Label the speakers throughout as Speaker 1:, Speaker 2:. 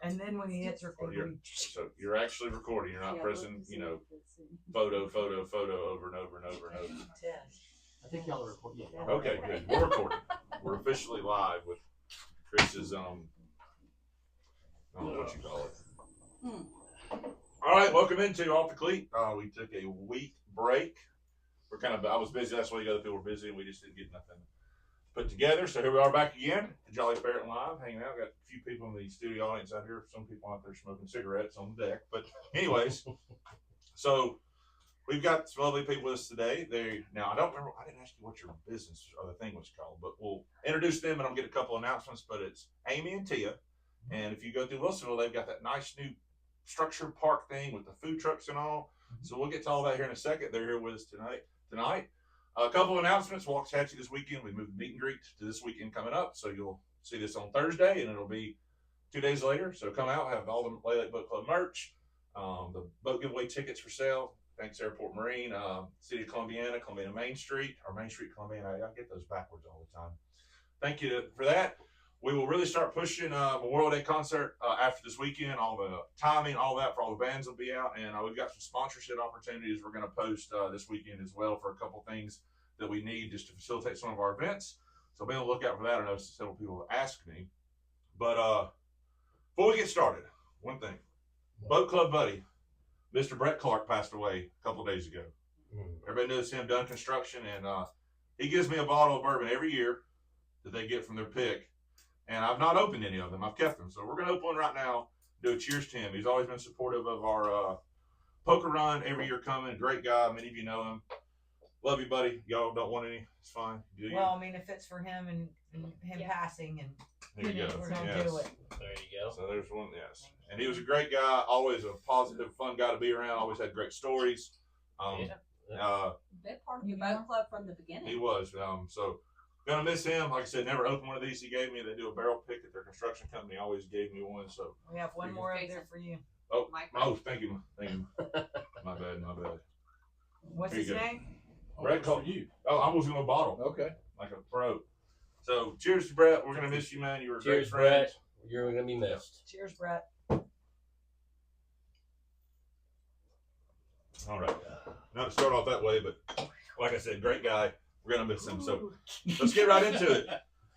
Speaker 1: And then when he hits record,
Speaker 2: so you're actually recording. You're not pressing, photo over and over and over and over and over.
Speaker 3: I think y'all are recording. Yeah.
Speaker 2: Okay, good. We're recording. We're officially live with Chris's, I don't know what you call it. All right, welcome into Off the Cleat. We took a week break. I was busy. That's why the other people were busy, and we just didn't get nothing put together. So here we are back again, Jolly Ferret Live, hanging out. Got a few people in the studio audience out here. Some people out there smoking cigarettes on the deck. But anyways, so we've got some lovely people with us today. Now I didn't ask you what your business or the thing was called, but we'll introduce them and I'll get a couple announcements. But it's Amy and Tia, and if you go through Wilsonville, they've got that nice new structured park thing with the food trucks and all. So we'll get to all that here in a second. They're here with us tonight. A couple of announcements. Waxahachie this weekend. We moved the meet and greet to this weekend coming up. So you'll see this on Thursday, and it'll be 2 days later. So come out, have all the Lay Lake Boat Club merch, the boat giveaway tickets for sale. Thanks, Airport Marine, City of Columbiana Main Street, or Main Street, Columbiana. I get those backwards all the time. Thank you for that. We will really start pushing Memorial Day concert after this weekend. All the timing, all that for all the bands will be out. And we've got some sponsorship opportunities we're going to post this weekend as well for a couple things that we need just to facilitate some of our events. So be on the lookout for that. I know several people have asked me. But before we get started, one thing. Boat Club buddy, Mr. Brett Clark, passed away a couple of days ago. Everybody knows him, done construction, and he gives me a bottle of bourbon every year that they get from their pick. And I've not opened any of them. I've kept them. So we're going to open one right now. Do a cheers to him. He's always been supportive of our poker run every year coming. Great guy. Many of you know him. Love you, buddy. Y'all don't want any? It's fine.
Speaker 1: Well, I mean, if it's for him and him passing, and
Speaker 2: there you go.
Speaker 1: We're going to do it.
Speaker 3: There you go.
Speaker 2: So there's one, yes. And he was a great guy. Always a positive, fun guy to be around. Always had great stories.
Speaker 4: Been part of the boat club from the beginning.
Speaker 2: He was. So gonna miss him. Like I said, never opened one of these. He gave me. They do a barrel pick at their construction company. Always gave me one. So
Speaker 1: we have one more over there for you.
Speaker 2: Oh, thank you. My bad.
Speaker 1: What's his name?
Speaker 2: Brett called you. Oh, I was gonna bottle.
Speaker 3: Okay.
Speaker 2: Like a pro. So cheers to Brett. We're gonna miss you, man. You were a
Speaker 3: cheers,
Speaker 2: great friend.
Speaker 3: Brett. You're gonna be missed.
Speaker 1: Cheers, Brett.
Speaker 2: All right. Not to start off that way, but like I said, great guy. We're going to miss him. So let's get right into it.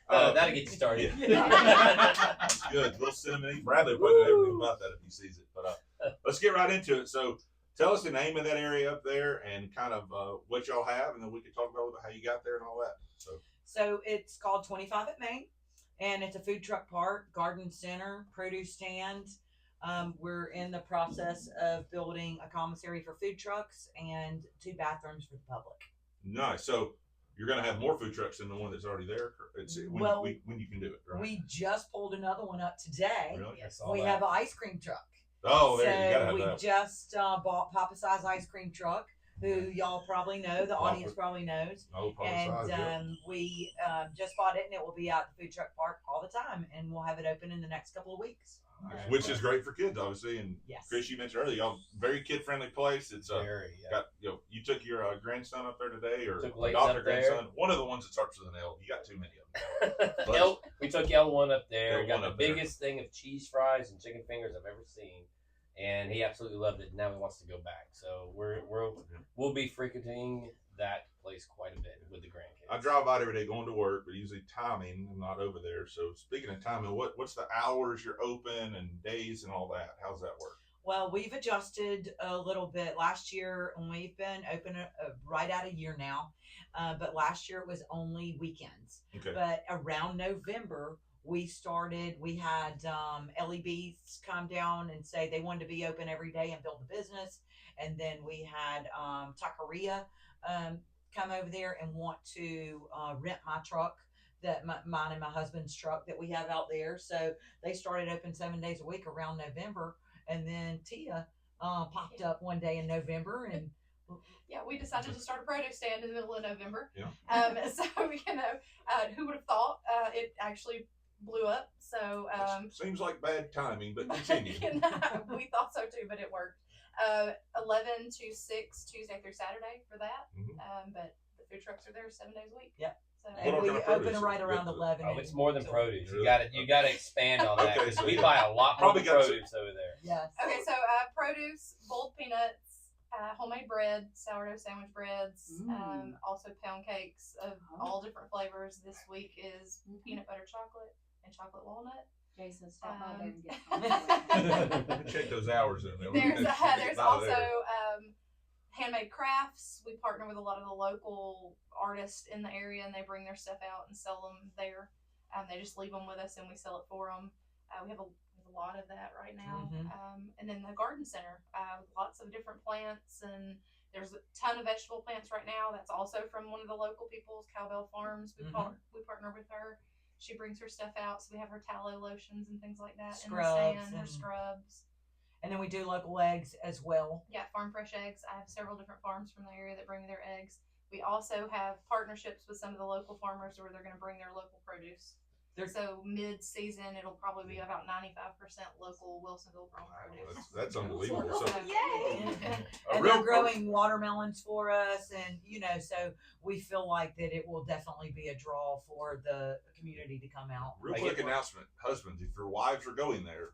Speaker 3: That'll get you started.
Speaker 2: That's good. A little cinnamon. Bradley will probably know everything about that if he sees it. But let's get right into it. So tell us the name of that area up there and kind of what y'all have, and then we can talk about how you got there and all that.
Speaker 1: So it's called 25 at Main, and it's a food truck park, garden center, produce stand. We're in the process of building a commissary for food trucks and 2 bathrooms for the public.
Speaker 2: Nice. So you're going to have more food trucks than the one that's already there. It's when you can do it, right? We
Speaker 1: just pulled another one up today.
Speaker 2: Really?
Speaker 1: We have an ice cream truck.
Speaker 2: Oh, there you go.
Speaker 1: We just bought Papa Size ice cream truck, who y'all probably know. The audience probably knows.
Speaker 2: Oh, Papa Size,
Speaker 1: we just bought it, and it will be out at the food truck park all the time, and we'll have it open in the next couple of weeks.
Speaker 2: Which is great for kids, obviously. And
Speaker 1: yes.
Speaker 2: Chris, you mentioned earlier, y'all very kid-friendly place. It's
Speaker 3: very,
Speaker 2: got you took your grandson up there today, or
Speaker 3: daughter
Speaker 2: grandson. One of the ones that starts with an L. You got too many of them.
Speaker 3: We took L1 up there. Got the biggest thing of cheese fries and chicken fingers I've ever seen, and he absolutely loved it. Now he wants to go back. So we'll be frequenting that place quite a bit with the grandkids.
Speaker 2: I drive by every day going to work, but usually timing, I'm not over there. So speaking of timing, what's the hours you're open and days and all that? How's that work?
Speaker 1: Well, we've adjusted a little bit last year, and we've been open right at a year now. But last year it was only weekends.
Speaker 2: Okay.
Speaker 1: But around November, we had LEBs come down and say they wanted to be open every day and build the business. And then we had Taqueria come over there and want to rent my truck, mine and my husband's truck that we have out there. So they started open 7 days a week around November. And then Tia popped up one day in November, and
Speaker 5: we decided to start a produce stand in the middle of November.
Speaker 2: Yeah.
Speaker 5: So who would have thought it actually blew up? So
Speaker 2: seems like bad timing, but continue.
Speaker 5: We thought so too, but it worked. 11 to 6 Tuesday through Saturday for that.
Speaker 2: Mm-hmm.
Speaker 5: But the food trucks are there 7 days a week.
Speaker 1: Yep.
Speaker 5: So
Speaker 2: What
Speaker 1: And
Speaker 2: all
Speaker 1: we
Speaker 2: kind of
Speaker 1: open
Speaker 2: produce
Speaker 1: right
Speaker 2: is
Speaker 1: around
Speaker 2: good?
Speaker 1: 11.
Speaker 3: Oh, it's more than
Speaker 1: until-
Speaker 3: produce. You
Speaker 2: Really?
Speaker 3: got to expand on that.
Speaker 2: Okay,
Speaker 3: 'cause
Speaker 2: so
Speaker 3: we
Speaker 2: yeah.
Speaker 3: buy a lot more
Speaker 2: Probably
Speaker 3: than
Speaker 2: got some-
Speaker 3: produce over there.
Speaker 1: Yes.
Speaker 5: okay, so produce, boiled peanuts, homemade bread, sourdough sandwich breads, also pound cakes of all different flavors. This week is peanut butter chocolate and chocolate walnut.
Speaker 4: Jason, stop by there and get some.
Speaker 2: Check those hours in there.
Speaker 5: There's also handmade crafts. We partner with a lot of the local artists in the area, and they bring their stuff out and sell them there. They just leave them with us, and we sell it for them. We have a lot of that right now. And then the garden center with lots of different plants, and there's a ton of vegetable plants right now. That's also from one of the local people's, Cowbell Farms. We partner with her. She brings her stuff out, so we have her tallow lotions and things like that
Speaker 1: Scrubs
Speaker 5: in the stand, her
Speaker 1: and-
Speaker 5: scrubs.
Speaker 1: And then we do local eggs as well.
Speaker 5: Yeah, farm fresh eggs. I have several different farms from the area that bring me their eggs. We also have partnerships with some of the local farmers where they're going to bring their local produce. So mid-season, it'll probably be about 95% local Wilsonville grown produce.
Speaker 2: That's unbelievable. So,
Speaker 1: Yay!
Speaker 2: a
Speaker 1: And
Speaker 2: real
Speaker 1: they're growing watermelons for us, and so we feel like that it will definitely be a draw for the community to come out.
Speaker 2: Real quick announcement, husbands, if your wives are going there,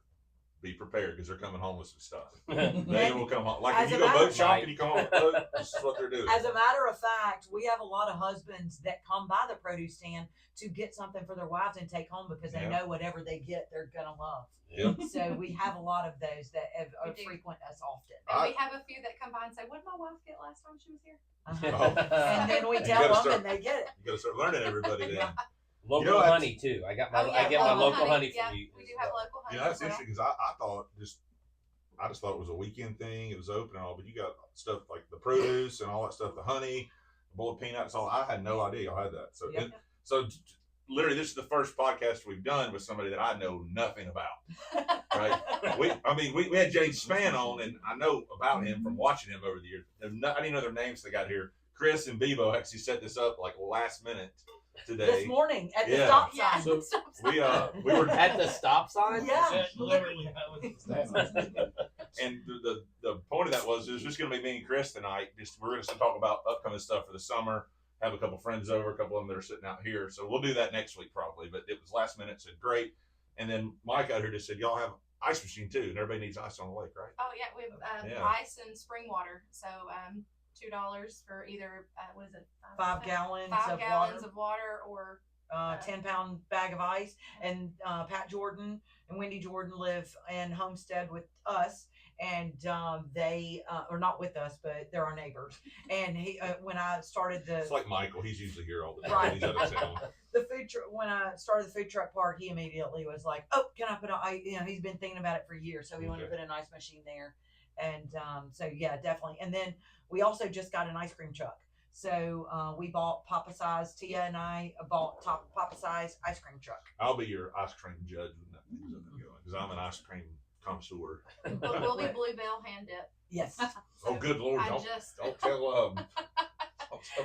Speaker 2: be prepared because they're coming home with some stuff. They will come home. Like
Speaker 1: As
Speaker 2: if
Speaker 1: a
Speaker 2: you go
Speaker 1: matter-
Speaker 2: boat shopping, you come home with boat, this is what they're doing.
Speaker 1: As a matter of fact, we have a lot of husbands that come by the produce stand to get something for their wives and take home because they know whatever they get, they're gonna love.
Speaker 2: Yep.
Speaker 1: So we have a lot of those that
Speaker 5: We do.
Speaker 1: frequent us often.
Speaker 5: And we have a few that come by and say, "What did my wife get last time she was here?"
Speaker 1: And then we
Speaker 2: You
Speaker 1: tell
Speaker 2: gotta
Speaker 1: them,
Speaker 2: start-
Speaker 1: and they get it.
Speaker 2: You got to start learning everybody then.
Speaker 3: Local
Speaker 2: You know, that's-
Speaker 3: honey too. I get my
Speaker 5: local
Speaker 3: local honey
Speaker 5: Yeah,
Speaker 3: from you.
Speaker 5: we do have local honey.
Speaker 2: You know, that's
Speaker 5: as well.
Speaker 2: interesting because I thought I just thought it was a weekend thing. It was open and all, but you got stuff like the produce and all that stuff, the honey, the boiled peanuts, all. I had no idea y'all had that. So,
Speaker 1: Yep.
Speaker 2: Literally, this is the first podcast we've done with somebody that I know nothing about. Right? we had Jay Spann on, and I know about him from watching him over the years. I didn't know their names. They got here. Chris and Bebo actually set this up like last minute today.
Speaker 1: This morning at the
Speaker 2: Yeah.
Speaker 1: stop
Speaker 5: Yeah.
Speaker 1: sign.
Speaker 2: So we were
Speaker 3: At the stop sign?
Speaker 1: Yeah.
Speaker 3: Literally.
Speaker 2: And the point of that was it was just going to be me and Chris tonight. We're going to talk about upcoming stuff for the summer. Have a couple friends over, a couple of them that are sitting out here. So we'll do that next week probably. But it was last minute, said great. And then Mike out here just said y'all have ice machine too, and everybody needs ice on the lake, right?
Speaker 5: Oh yeah, we have
Speaker 2: Yeah.
Speaker 5: ice and spring water. So $2 for either what is it?
Speaker 1: 5 gallons
Speaker 5: 5
Speaker 1: of
Speaker 5: gallons
Speaker 1: water.
Speaker 5: of water or
Speaker 1: 10-pound bag of ice. And Pat Jordan and Wendy Jordan live in Homestead with us, and they are not with us, but they're our neighbors. And he, when I started
Speaker 2: It's like Michael. He's usually here all the time.
Speaker 1: Right.
Speaker 2: He's out of town.
Speaker 1: the food truck, when I started the food truck park, he immediately was like, "Oh, can I put he's been thinking about it for years, so he wanted to put an ice machine there." And so yeah, definitely. And then we also just got an ice cream truck. So we bought Papa Size. Tia and I bought Papa Size ice cream truck.
Speaker 2: I'll be your ice cream judge when that thing's up and going because I'm an ice cream connoisseur.
Speaker 5: we'll be Bluebell hand dip.
Speaker 1: Yes.
Speaker 2: Oh, good Lord!
Speaker 5: I
Speaker 2: Don't
Speaker 5: just
Speaker 2: tell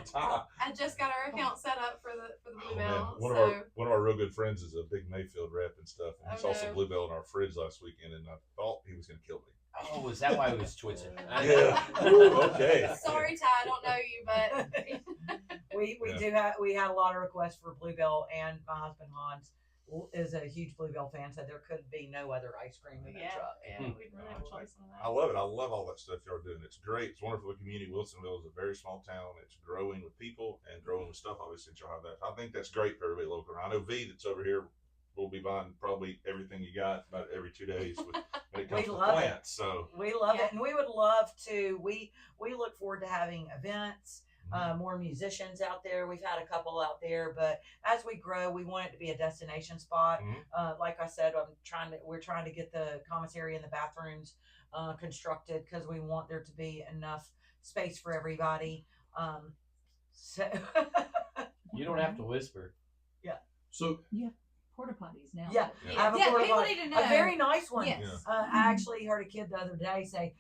Speaker 2: Ty.
Speaker 5: I just got our account set up for the
Speaker 2: Oh, man.
Speaker 5: Bluebell.
Speaker 2: One of our real good friends is a big Mayfield rep and stuff, and he
Speaker 5: Oh,
Speaker 2: saw some
Speaker 5: no.
Speaker 2: Bluebell in our fridge last weekend, and I thought he was going to kill me.
Speaker 3: Oh, is that why he was twitching?
Speaker 2: Yeah. Ooh, okay.
Speaker 5: Sorry, Ty, I don't know you, but
Speaker 1: we had a lot of requests for Bluebell, and my husband Hans is a huge Bluebell fan, so there could be no other ice cream in the truck.
Speaker 5: yeah, we really have a choice on
Speaker 2: I
Speaker 5: that.
Speaker 2: love it. I love all that stuff y'all are doing. It's great. It's wonderful. The community. Wilsonville is a very small town. It's growing with people and growing with stuff. Obviously, since y'all have that, I think that's great for everybody local. I know V that's over here will be buying probably everything you got about every 2 days when it comes
Speaker 1: We
Speaker 2: to
Speaker 1: love it.
Speaker 2: plants. So
Speaker 1: We love
Speaker 5: Yeah.
Speaker 1: it, and we would love to. We look forward to having events, more musicians out there. We've had a couple out there, but as we grow, we want it to be a destination spot. Like I said, we're trying to get the commissary and the bathrooms constructed because we want there to be enough space for everybody. So
Speaker 3: You don't have to whisper.
Speaker 6: So,
Speaker 4: Yeah. porta potties now.
Speaker 1: Yeah, I have a porta
Speaker 4: people
Speaker 1: potty.
Speaker 4: need to know.
Speaker 1: A very nice one.
Speaker 4: Yes.
Speaker 1: I actually heard a kid the other day say,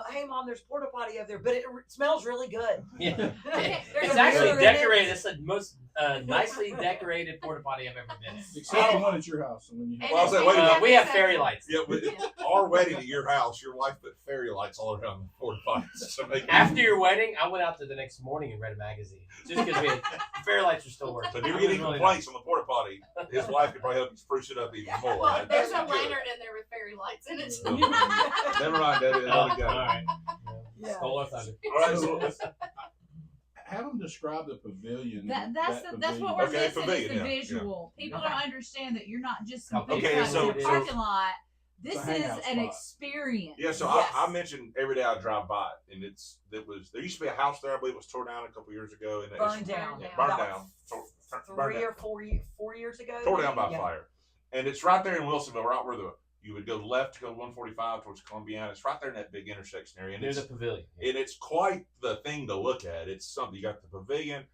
Speaker 1: "Hey, Mom, there's porta potty over there, but it smells really good."
Speaker 3: Yeah.
Speaker 1: There's
Speaker 3: It's
Speaker 1: a
Speaker 3: actually
Speaker 1: mirror in it.
Speaker 3: decorated. It's the most nicely decorated porta potty I've ever been in.
Speaker 6: Except the one at your house. And when you
Speaker 2: Well, I was like, wait a minute.
Speaker 3: We have fairy lights.
Speaker 2: Yeah, but our wedding at your house, your wife put fairy lights all around the porta potties. So
Speaker 3: After your wedding, I went out there the next morning and read a magazine just because the fairy lights were still working.
Speaker 2: So if you get any complaints on the porta potty, his wife could probably help you spruce it up even more.
Speaker 5: Well,
Speaker 2: Right?
Speaker 5: there's a
Speaker 2: That's good.
Speaker 5: lantern in there with fairy lights in it.
Speaker 2: Never mind, Debbie. Let
Speaker 3: Oh,
Speaker 2: it go.
Speaker 3: all right.
Speaker 1: Yeah.
Speaker 3: Stole our thunder.
Speaker 2: All right, so
Speaker 6: have them describe the pavilion.
Speaker 4: That's
Speaker 6: pavilion.
Speaker 4: what we're
Speaker 2: Okay,
Speaker 4: missing
Speaker 2: pavilion,
Speaker 4: is the
Speaker 2: yeah,
Speaker 4: visual. People
Speaker 3: Okay.
Speaker 4: don't understand that you're not just some big
Speaker 3: Okay,
Speaker 4: truck
Speaker 2: so-
Speaker 4: in a parking lot. This
Speaker 6: It's a
Speaker 4: is
Speaker 6: hangout
Speaker 4: an
Speaker 6: spot.
Speaker 4: experience.
Speaker 2: yeah, so
Speaker 1: Yes.
Speaker 2: I mentioned every day I drive by it, and there used to be a house there. I believe it was torn down a couple years ago, and
Speaker 1: Burned down.
Speaker 2: burned
Speaker 1: About
Speaker 2: down, burned
Speaker 1: 3
Speaker 2: down.
Speaker 1: or 4 years ago.
Speaker 2: Tore down by
Speaker 1: Yeah.
Speaker 2: fire. And it's right there in Wilsonville, right where you would go left to go 145 towards Columbiana. It's right there in that big intersection area. And
Speaker 3: Near
Speaker 2: it's,
Speaker 3: the pavilion.
Speaker 2: and it's quite the thing to look at. It's something. You got the pavilion,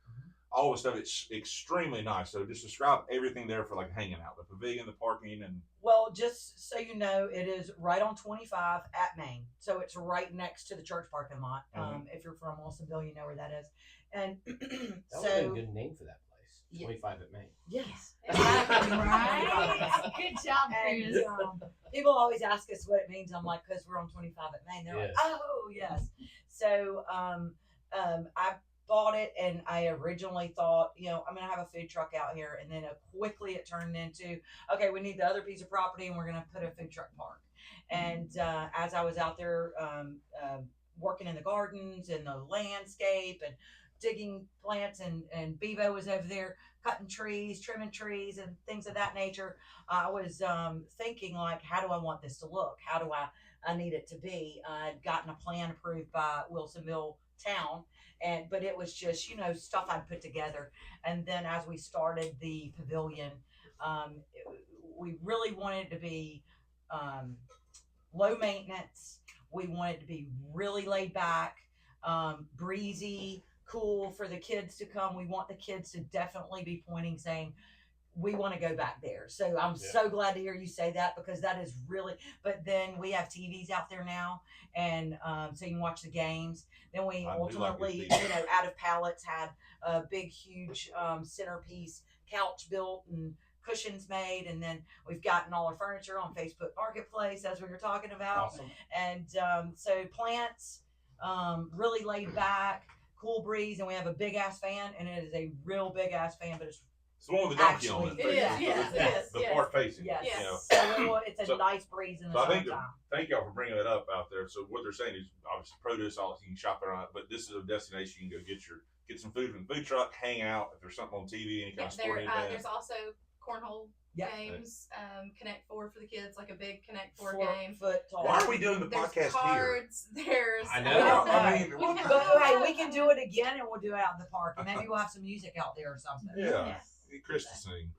Speaker 2: all the stuff. It's extremely nice. So just describe everything there for like hanging out. The pavilion, the parking, and
Speaker 1: Well, just so you know, it is right on 25 at Main. So it's right next to the church parking lot. If you're from Wilsonville, you know where that is. And
Speaker 3: That would have been a
Speaker 1: so,
Speaker 3: good name for that place.
Speaker 1: Yeah.
Speaker 3: 25 at Main.
Speaker 1: yes.
Speaker 4: Right? Good job,
Speaker 1: And
Speaker 4: Chris.
Speaker 1: people always ask us what it means. I'm like, because we're on 25 at Main. They're like,
Speaker 3: Yes.
Speaker 1: oh, yes. So I bought it, and I originally thought, I'm going to have a food truck out here. And then quickly it turned into, okay, we need the other piece of property, and we're going to put a food truck park. And as I was out there working in the gardens and the landscape and digging plants, and Bevo was over there cutting trees, trimming trees, and things of that nature, I was thinking, like, how do I want this to look? How do I need it to be? I'd gotten a plan approved by Wilsonville town, but it was just, stuff I'd put together. And then as we started the pavilion, we really wanted to be low maintenance. We wanted to be really laid back, breezy, cool for the kids to come. We want the kids to definitely be pointing, saying, we want to go back there. So I'm so glad to hear you say that, because that is really, but then we have TVs out there now, and so you can watch the games. Then we
Speaker 2: I do like
Speaker 1: ultimately,
Speaker 2: your TV.
Speaker 1: out of pallets, had a big, huge centerpiece couch built and cushions made. And then we've gotten all our furniture on Facebook Marketplace, as we were talking about.
Speaker 3: Awesome.
Speaker 1: And so plants, really laid back, cool breeze, and we have a big ass fan, and it is a real big ass fan, but it's
Speaker 2: the one with the donkey on it.
Speaker 1: Actually,
Speaker 5: it is, yes,
Speaker 2: The
Speaker 5: yes.
Speaker 2: part facing.
Speaker 1: yes,
Speaker 2: You know.
Speaker 1: so it's a
Speaker 2: So-
Speaker 1: nice breeze in the
Speaker 2: So I think
Speaker 1: summertime.
Speaker 2: thank y'all for bringing it up out there. So what they're saying is obviously produce, all you can shop there on it, but this is a destination you can go get some food from the food truck, hang out. If there's something on TV, any kind of sporting event.
Speaker 5: There's also cornhole
Speaker 1: Yeah.
Speaker 5: games, Connect Four for the kids, like a big Connect Four
Speaker 1: 4
Speaker 5: game.
Speaker 1: foot tall.
Speaker 2: Why are we doing the
Speaker 5: There's
Speaker 2: podcast here?
Speaker 5: cards. There's
Speaker 3: I
Speaker 1: We
Speaker 3: know.
Speaker 1: don't know.
Speaker 2: I mean, what
Speaker 1: But hey, we can do it again, and we'll do it out in the park, and maybe we'll have some music out there or something.
Speaker 2: Yeah.
Speaker 5: Yes.
Speaker 2: Get Chris to sing.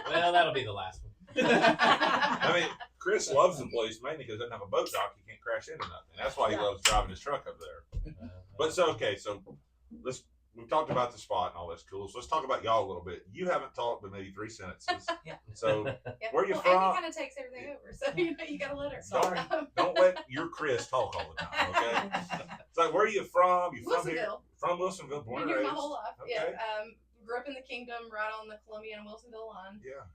Speaker 3: Well, that'll be the last one.
Speaker 2: I mean, Chris loves the place mainly because it doesn't have a boat dock. He can't crash into nothing. That's why he loves driving his truck up there. But so we've talked about the spot and all that's cool. So let's talk about y'all a little bit. You haven't talked but maybe 3 sentences.
Speaker 1: Yeah.
Speaker 2: So
Speaker 5: Yeah.
Speaker 2: Where you
Speaker 5: Amy
Speaker 2: from?
Speaker 5: kind of takes everything over, so you gotta let her.
Speaker 1: Sorry.
Speaker 2: don't let your Chris talk all the time, okay? So where are you from? You from here?
Speaker 5: Wilsonville.
Speaker 2: From Wilsonville, born
Speaker 5: Been
Speaker 2: and
Speaker 5: here
Speaker 2: raised.
Speaker 5: my whole life.
Speaker 2: Okay.
Speaker 5: Yeah. Grew up in the Kingdom, right on the Columbia and Wilsonville line.
Speaker 2: Yeah.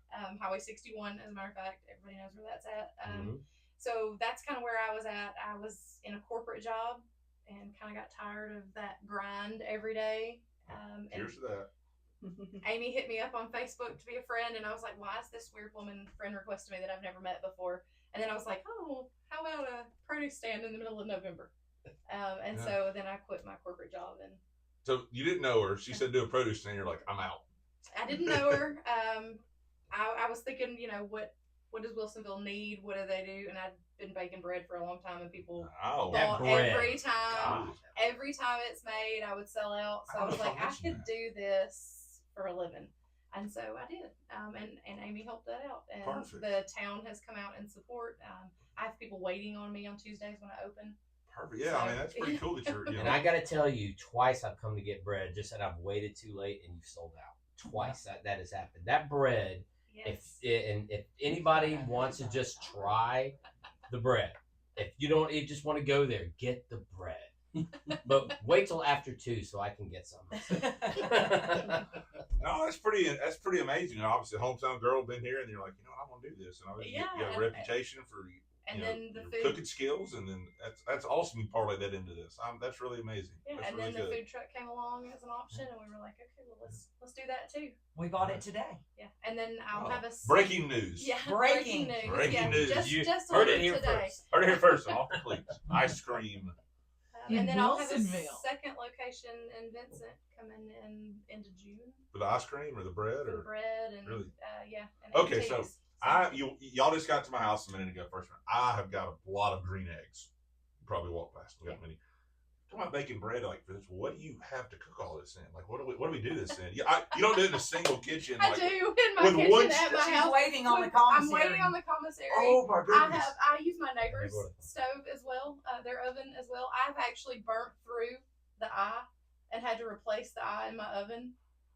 Speaker 5: Highway 61, as a matter of fact, everybody knows where that's at.
Speaker 3: Mhm.
Speaker 5: So that's kind of where I was at. I was in a corporate job and kind of got tired of that grind every day. And
Speaker 2: Cheers to that.
Speaker 5: Amy hit me up on Facebook to be a friend, and I was like, why is this weird woman friend requesting me that I've never met before? And then I was like, oh, how about a produce stand in the middle of November? So then I quit my corporate job, and
Speaker 2: So you didn't know her. She said do a produce stand. You're like, I'm out.
Speaker 5: I didn't know her. I was thinking, what does Wilsonville need? What do they do? And I'd been baking bread for a long time, and people
Speaker 2: Oh,
Speaker 3: That
Speaker 5: bought
Speaker 3: bread.
Speaker 5: every time.
Speaker 2: God.
Speaker 5: Every time it's made, I would sell out. So I was like, I could do this for a living. And so I did. And Amy helped that out. And
Speaker 2: Perfect.
Speaker 5: the town has come out in support. I have people waiting on me on Tuesdays when I open.
Speaker 2: Perfect. Yeah, I mean that's pretty cool that you're.
Speaker 3: And I got to tell you, twice I've come to get bread, just said I've waited too late and you've sold out. twice that has happened. That bread,
Speaker 5: Yes.
Speaker 3: if anybody wants to just try the bread, if you don't just want to go there, get the bread. But wait till after 2 so I can get some.
Speaker 2: No, that's pretty amazing. You know, obviously, hometown girl been here, and you're like, I want to do this, and you have a reputation for
Speaker 5: then the
Speaker 2: your
Speaker 5: food
Speaker 2: cooking skills, and then that's awesome. You parlay that into this. That's really amazing.
Speaker 5: Yeah,
Speaker 2: that's
Speaker 5: and
Speaker 2: really
Speaker 5: then the
Speaker 2: good.
Speaker 5: food truck came along as an option, and we were like, okay, well let's do that too.
Speaker 1: We bought it today.
Speaker 5: Yeah, and then I'll have a
Speaker 2: breaking news.
Speaker 5: Yeah,
Speaker 1: Breaking
Speaker 5: news.
Speaker 2: Breaking news.
Speaker 5: Just
Speaker 3: heard it here
Speaker 5: today.
Speaker 3: first.
Speaker 2: Heard it here first. Off the CLEAT. Ice cream.
Speaker 5: And then I'll have a
Speaker 4: Wilsonville.
Speaker 5: second location in Vincent coming in into June
Speaker 2: For the ice cream or the bread
Speaker 5: for the
Speaker 2: or
Speaker 5: bread and
Speaker 2: Really?
Speaker 5: Yeah. And
Speaker 2: Okay, so
Speaker 5: antiques.
Speaker 2: y'all just got to my house a minute ago. First one, I have got a lot of green eggs. You probably walked past. We got many. Talking about baking bread like for this. What do you have to cook all this in? Like, what do we do this in? You don't do it in a single kitchen.
Speaker 5: I
Speaker 2: like,
Speaker 5: do in my
Speaker 2: with
Speaker 5: kitchen
Speaker 2: one
Speaker 5: at my
Speaker 1: She's
Speaker 5: house.
Speaker 1: waiting on the
Speaker 5: I'm
Speaker 1: commissary.
Speaker 5: waiting on the commissary.
Speaker 2: Oh my goodness.
Speaker 5: I use my neighbor's stove as well, their oven as well. I've actually burnt through the eye and had to replace the eye in my oven.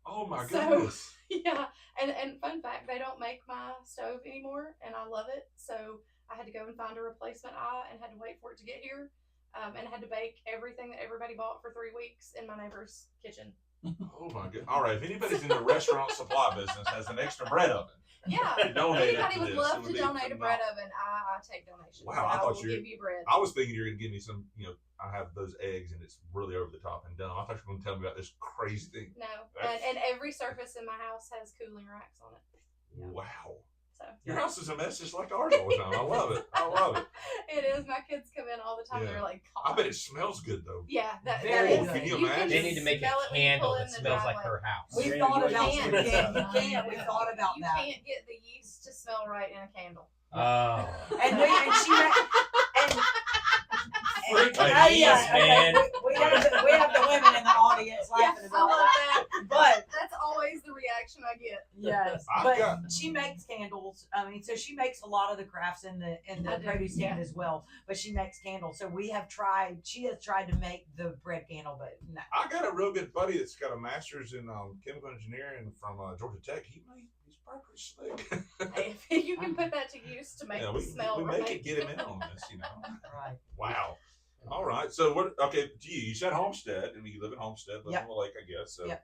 Speaker 2: Oh my
Speaker 5: So-
Speaker 2: goodness.
Speaker 5: Yeah, and fun fact, they don't make my stove anymore, and I love it. So I had to go and find a replacement eye, and had to wait for it to get here, and had to bake everything that everybody bought for 3 weeks in my neighbor's kitchen.
Speaker 2: Oh my goodness. All right. If anybody's in the restaurant supply business has an extra bread oven,
Speaker 5: Yeah,
Speaker 2: donate it
Speaker 5: anybody
Speaker 2: to
Speaker 5: would
Speaker 2: this.
Speaker 5: love
Speaker 2: It would
Speaker 5: to
Speaker 2: be
Speaker 5: donate a bread
Speaker 2: phenomenal.
Speaker 5: oven. I take donations.
Speaker 2: Wow, I
Speaker 5: I
Speaker 2: thought
Speaker 5: will
Speaker 2: you were-
Speaker 5: give you bread.
Speaker 2: I was thinking you were going to give me some, I have those eggs and it's really over the top and dumb. I thought you were going to tell me about this crazy thing.
Speaker 5: No,
Speaker 2: That's-
Speaker 5: and every surface in my house has cooling racks on it.
Speaker 1: Yeah.
Speaker 2: Wow.
Speaker 5: So
Speaker 2: Your house is a mess just like ours all the time. I love it. I love it.
Speaker 5: it is. My kids come in all the time.
Speaker 2: Yeah.
Speaker 5: They're like,
Speaker 2: I bet it smells good though.
Speaker 5: yeah, that
Speaker 1: Very
Speaker 5: is.
Speaker 1: good.
Speaker 2: Can you imagine?
Speaker 3: They need to make a
Speaker 5: smell it when you
Speaker 3: candle
Speaker 5: pull in
Speaker 3: that
Speaker 5: the
Speaker 3: smells like
Speaker 5: driveway.
Speaker 3: her house.
Speaker 1: We
Speaker 4: Very
Speaker 1: thought
Speaker 4: good.
Speaker 1: about
Speaker 5: You
Speaker 1: you
Speaker 5: can't.
Speaker 1: can't. We thought about
Speaker 5: You
Speaker 1: that.
Speaker 5: can't get the yeast to smell right in a candle.
Speaker 3: Oh.
Speaker 1: And
Speaker 3: Freaking
Speaker 1: oh, yeah,
Speaker 3: yeast, man.
Speaker 1: we have the women in the audience laughing
Speaker 5: I
Speaker 1: about
Speaker 5: love
Speaker 1: that.
Speaker 5: that.
Speaker 1: But
Speaker 5: That's always the reaction I get.
Speaker 1: yes,
Speaker 2: I've
Speaker 1: but
Speaker 2: got-
Speaker 1: she makes candles. I mean, so she makes a lot of the crafts in the
Speaker 5: I do,
Speaker 1: produce stand
Speaker 5: yeah.
Speaker 1: as well. But she makes candles. So we have tried. She has tried to make the bread candle, but no.
Speaker 2: I got a real good buddy that's got a master's in chemical engineering from Georgia Tech. He's probably pretty slick.
Speaker 5: Hey, if you can put that to use to make
Speaker 2: Yeah,
Speaker 5: it
Speaker 2: we
Speaker 5: smell
Speaker 2: make
Speaker 5: right.
Speaker 2: it get him in on this,
Speaker 1: Right.
Speaker 2: Wow. All right. So what? Okay. You said Homestead, and you live in Homestead, live
Speaker 1: Yep.
Speaker 2: on the lake, I guess. So.
Speaker 1: Yep.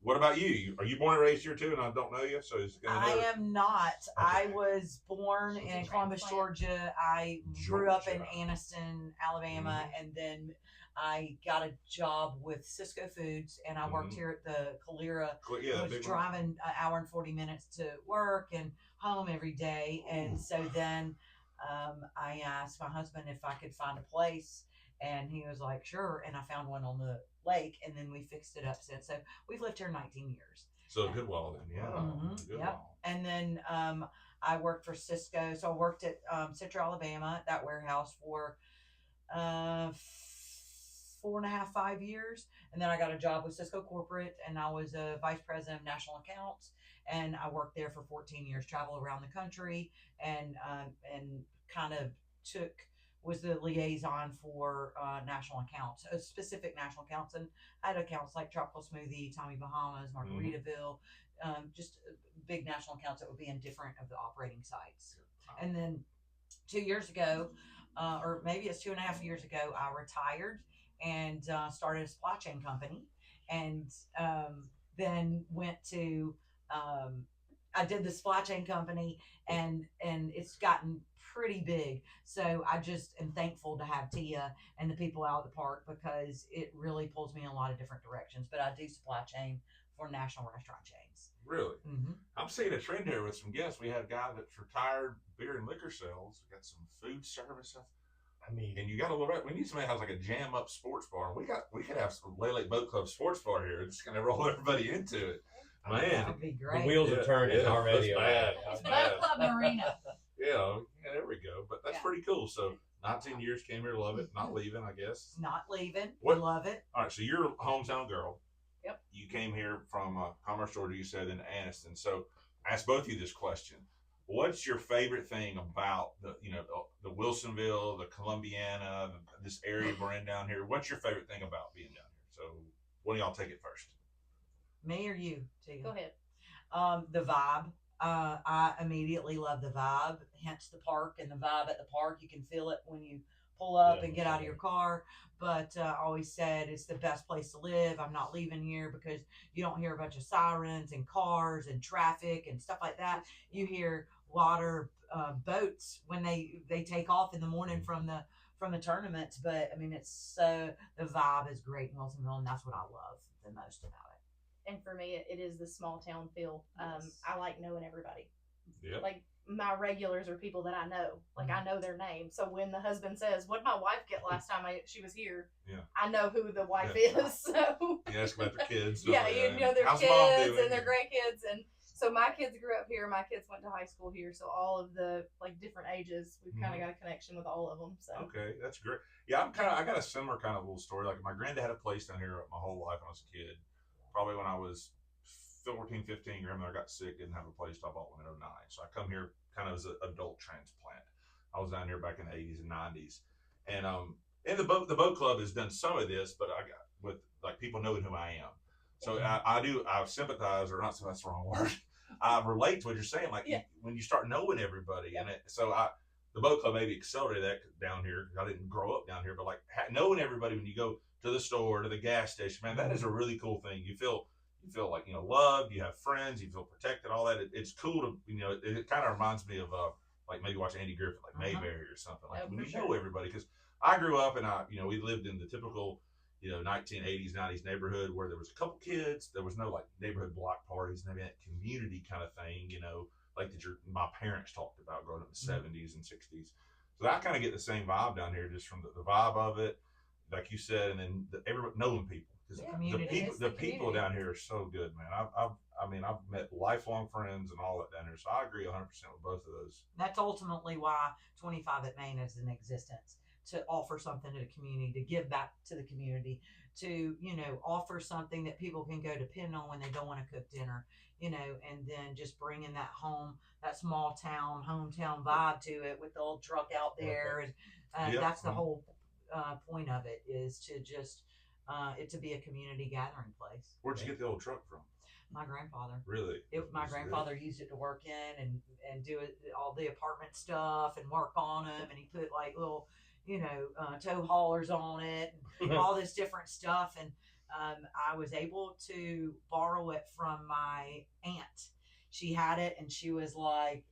Speaker 2: What about you? Are you born and raised here too? And I don't know you, so it's gonna.
Speaker 1: I am not. I
Speaker 2: Okay.
Speaker 1: was born in Columbus, Georgia. I grew up in
Speaker 2: Georgia.
Speaker 1: Anniston, Alabama, and then I got a job with Cisco Foods, and I worked
Speaker 2: Mhm.
Speaker 1: here at the Calera.
Speaker 2: Yeah,
Speaker 1: I was
Speaker 2: big one.
Speaker 1: driving an hour and 40 minutes to work and home every day. And so then I asked my husband if I could find a place, and he was like, sure. And I found one on the lake, and then we fixed it up since. So we've lived here 19 years.
Speaker 2: So a good while then, yeah.
Speaker 1: Mhm,
Speaker 2: A good
Speaker 1: yep.
Speaker 2: while.
Speaker 1: And then I worked for Cisco. So I worked at Central Alabama, that warehouse for 4.5, 5 years. And then I got a job with Cisco Corporate, and I was a vice president of national accounts. And I worked there for 14 years, traveled around the country, and kind of was the liaison for national accounts, specific national accounts. And I had accounts like Tropical Smoothie, Tommy Bahamas, Margaritaville, just big national accounts that would be in different of the operating sites. And then 2 years ago, or maybe it's 2.5 years ago, I retired and started a supply chain company, and then went to I did the supply chain company, and it's gotten pretty big. So I just am thankful to have Tia and the people out of the park, because it really pulls me in a lot of different directions. But I do supply chain for national restaurant chains.
Speaker 2: Really?
Speaker 1: Mm-hmm.
Speaker 2: I'm seeing a trend here with some guests. We had a guy that's retired beer and liquor sales. We got some food service.
Speaker 3: I mean,
Speaker 2: And you got a little. We need somebody that has like a jam up sports bar. We could have some Lake Boat Club sports bar here. It's gonna roll everybody into it.
Speaker 1: That
Speaker 2: Man,
Speaker 1: would be
Speaker 3: the
Speaker 1: great.
Speaker 3: wheels are turning
Speaker 2: yeah,
Speaker 3: already.
Speaker 2: that's bad.
Speaker 4: It's
Speaker 2: That's
Speaker 4: Boat Club Marina.
Speaker 2: yeah, there we go. But that's
Speaker 4: Yeah.
Speaker 2: pretty cool. So 19 years, came here, love it, not leaving, I guess.
Speaker 1: Not leaving.
Speaker 2: What-
Speaker 1: Love it.
Speaker 2: All right, so you're a hometown girl.
Speaker 1: Yep.
Speaker 2: You came here from Commerce, Georgia, you said, in Anniston. So I asked both of you this question. What's your favorite thing about the Wilsonville, the Columbiana, this area we're in down here? What's your favorite thing about being down here? So why don't y'all take it first?
Speaker 1: Me or you? Tia?
Speaker 5: Go ahead.
Speaker 1: The vibe. I immediately love the vibe. Hence the park and the vibe at the park. You can feel it when you pull up and get out of your car. But I always said it's the best place to live. I'm not leaving here because you don't hear a bunch of sirens and cars and traffic and stuff like that. You hear water boats when they take off in the morning from the tournaments. But I mean, it's the vibe is great in Wilsonville, and that's what I love the most about it.
Speaker 5: And for me, it is the small town feel.
Speaker 1: Yes.
Speaker 5: I like knowing everybody.
Speaker 2: Yeah.
Speaker 5: Like my regulars are people that I know. Like I know their name. So when the husband says, "What did my wife get last time she was here?"
Speaker 2: Yeah.
Speaker 5: I know who the wife is. So
Speaker 2: You ask about their kids.
Speaker 5: yeah, you know their
Speaker 2: How's mom
Speaker 5: kids
Speaker 2: doing?
Speaker 5: and their grandkids, and so my kids grew up here. My kids went to high school here. So all of the like different ages, we've kind of got a connection with all of them. So
Speaker 2: Okay, that's great. Yeah, I got a similar kind of little story. Like my granddad had a place down here my whole life when I was a kid. Probably when I was 14, 15, grandmother got sick, didn't have a place, so I bought one in 09. So I come here kind of as an adult transplant. I was down here back in the 80s and 90s. And the boat club has done some of this, but I got with like people knowing who I am. So I sympathize, or not, that's the wrong word. I relate to what you're saying. Like when you start knowing everybody, and the boat club maybe accelerated that down here. I didn't grow up down here, but like knowing everybody when you go to the store, to the gas station, man, that is a really cool thing. You feel like, loved, you have friends, you feel protected, all that. It's cool to, it kind of reminds me of like maybe watching Andy Griffith, like Mayberry or something. Like when you know everybody, because I grew up and we lived in the typical, 1980s, 90s neighborhood where there was a couple kids. There was no like neighborhood block parties, maybe that community kind of thing, like that my parents talked about growing up in the 70s and 60s. So I kind of get the same vibe down here, just from the vibe of it, like you said, and then everybody knowing people. The people down here are so good, man. I've met lifelong friends and all that down here, so I agree 100% with both of those.
Speaker 1: That's ultimately why 25 at Main is in existence, to offer something to the community, to give back to the community, to offer something that people can go depend on when they don't want to cook dinner, and then just bringing that home, that small town hometown vibe to it with the old truck out there, and that's the whole point of it, is to just it to be a community gathering place.
Speaker 2: Where'd you get the old truck from?
Speaker 1: My grandfather.
Speaker 2: Really?
Speaker 1: My grandfather used it to work in and do all the apartment stuff and work on them, and he put like little, tow haulers on it and all this different stuff. And I was able to borrow it from my aunt. She had it, and she was like,